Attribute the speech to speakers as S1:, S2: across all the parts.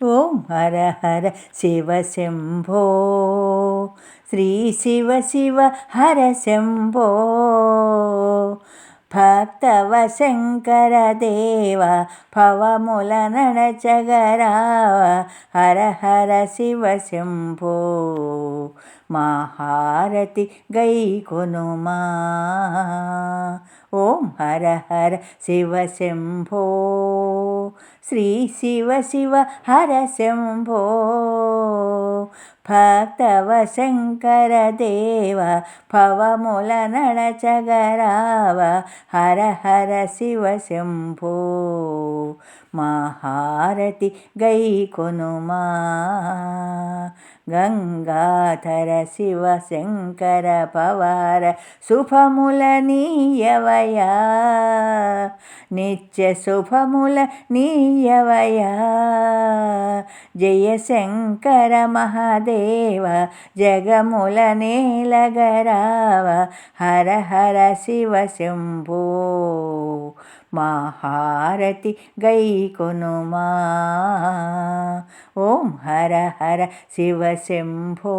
S1: ఓం హర హర శివ శంభో శ్రీ శివ శివ హర శంభో భక్తవ శంకర దేవ భవముల నడచగరావ హర హర శివ శంభో మహారతి గై కొనుమా ఓం హర హర శివ శంభో శ్రీ శివ శివ హర శంభో భక్తవ శంకర దేవ భవముల నడచగరావ హర హర శివ శంభో మహారతి గై కొనుమా గంగాధర శివ శంకర పవార శుభముల నీయవయా నిత్య శుభముల నీయవయా జయ శంకర మహాదేవ జగముల నేలగరావ హర హర శివ శంభో మహారతి గై కొనుమా ఓం హర హర శివ శంభో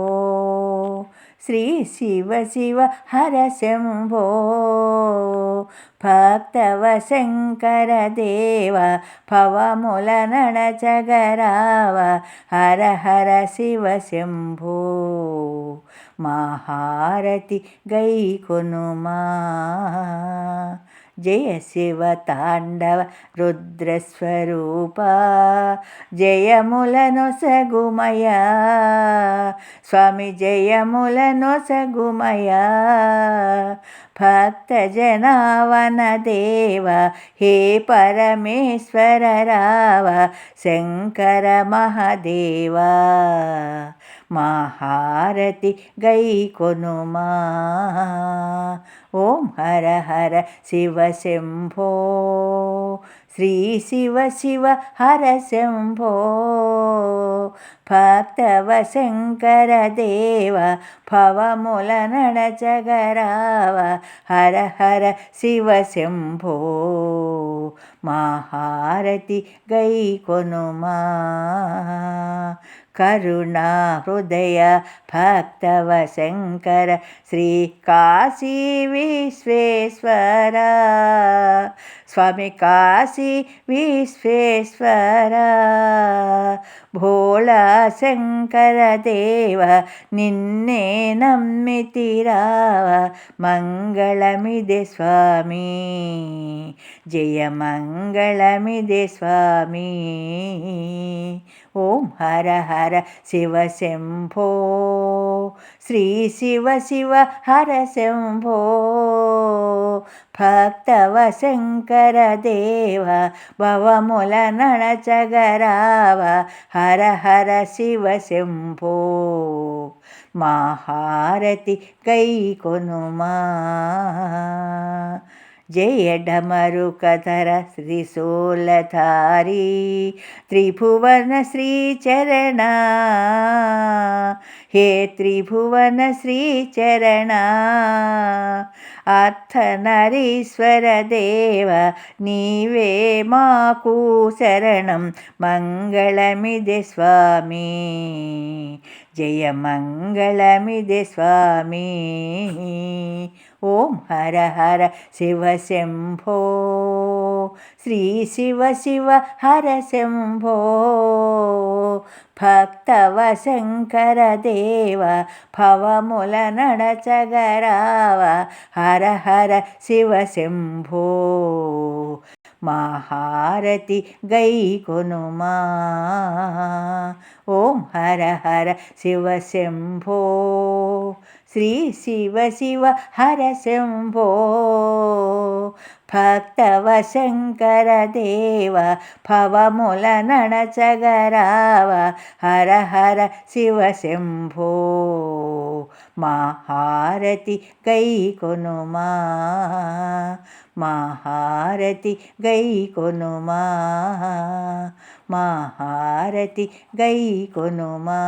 S1: శ్రీ శివ శివ హర శంభో భక్తవ శంకర దేవ భవముల నడచగరావ హర హర శివ శంభో మహారతి గై కొనుమా జయ శివ తాండవ రుద్రస్వరూప జయములనొసగుమయా స్వామి జయములనొసగుమయా భక్త జనావన దేవ హే పరమేశ్వర రావ శంకర మహాదేవా మహారతి గై కొనుమా ఓం హర హర శివ శంభో శ్రీ శివ శివ హర శంభో భక్తవ శంకర దేవ భవముల నడచగరావ హర హర శివ శంభో మహారతి గై కొనుమా కరుణా హృదయ భక్తవ శంకర శ్రీ కాశీ విశ్వేశ్వర స్వామి కాశీ విశ్వేశ్వర భోళా శంకర దేవ నిన్నే నమ్మితిరావ మంగళమిదే స్వామి జయ మంగళమిదే స్వామి ఓం హర హర శివ శంభో శ్రీ శివ శివ హర శంభో భక్తవ శంకర దేవ భవముల నడచగరావ హర హర శివ శంభో మహారతి గై కొనుమా జయ డమరుకధర త్రిశూలధారి త్రిభువన శ్రీచరణ హే త్రిభువన శ్రీచరణ అర్థనరీశ్వర దేవ నీవే మాకు శరణం మంగళమిదే స్వామి జయ మంగళమిదే స్వామి ఓం హర హర శివ శంభో శ్రీ శివ శివ హర శంభో భక్తవ శంకర దేవ భవముల నడచగరావ హర హర శివ శంభో మహారతి గై కొనుమా ఓం హర హర శివ శంభో శ్రీ శివ శివ హర శంభో భక్తవ శంకర దేవ భవముల నడచగరావ హర హర శివ శంభో మహారతి గై కొనుమా మహారతి గై కొనుమా మహారతి గై కొనుమా